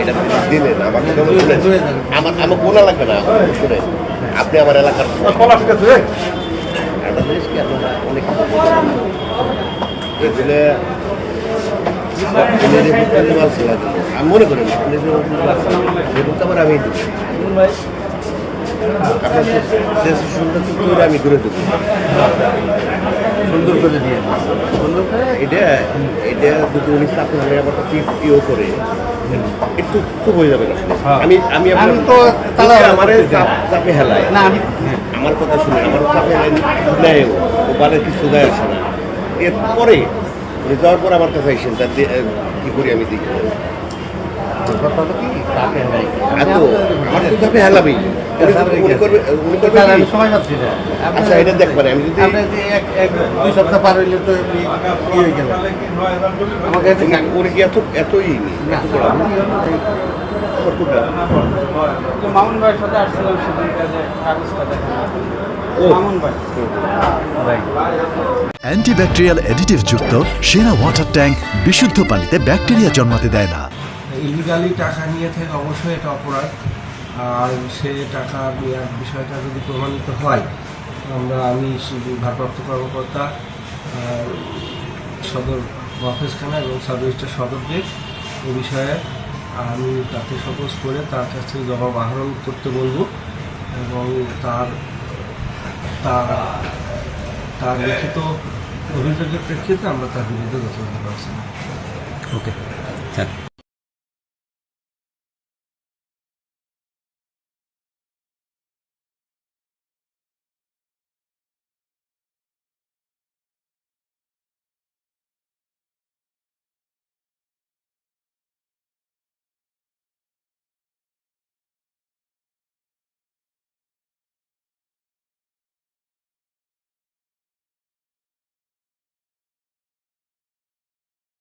এটা দিলেন আমাকে আমার গোনা লাগবে না শুনে আপনি আমার এলাকার একটা জিনিস কি আপনারা অনেক এগুলো আমি মনে করি আমার আমি আপনার আমি ঘুরে দেবো সুন্দর করে দিয়ে সুন্দর করে এটা এটা দুটো উনিশ আপনি আমার কাছে ইও করে একটু খুব হয়ে যাবে আমি আমি আমি তো আমার চাপে হেলায় না আমি আমার কথা শুনে আমার চাপে নেয় ওপারে কিছু যায় আসে না এরপরে যাওয়ার পর আমার কাছে আইসেন তার কি করি আমি দেখি আমার তো চাপে হেলাবি সময় পাচ্ছি না আচ্ছা এটা দেখবেন আমি যদি দুই সপ্তাহ পার হইলে তো হয়ে গেল আমাকে ওরে কি এতই মামুন ভাইয়ের সাথে আসছিলাম সেদিনকে যে কাগজটা দেখা মামুন ভাই অ্যান্টিব্যাকটেরিয়াল অ্যাডিটিভ যুক্ত সেরা ওয়াটার ট্যাঙ্ক বিশুদ্ধ পানিতে ব্যাকটেরিয়া জন্মাতে দেয় না। ইলিগালি টাকা নিয়ে থাকে অবশ্যই এটা অপরাধ, আর সে টাকা নেওয়ার বিষয়টা যদি প্রমাণিত হয় আমি ভারপ্রাপ্ত কর্মকর্তা সদর অফিসখানা এবং সাব রেজিস্ট্রার সদরদের এ বিষয়ে আমি তাকে সপোজ করে তার কাছ থেকে জবাব আহরণ করতে বলবো এবং তার লিখিত অভিযোগের প্রেক্ষিতে আমরা তার বিরুদ্ধে যথাযথ ব্যবস্থা নেব। ওকে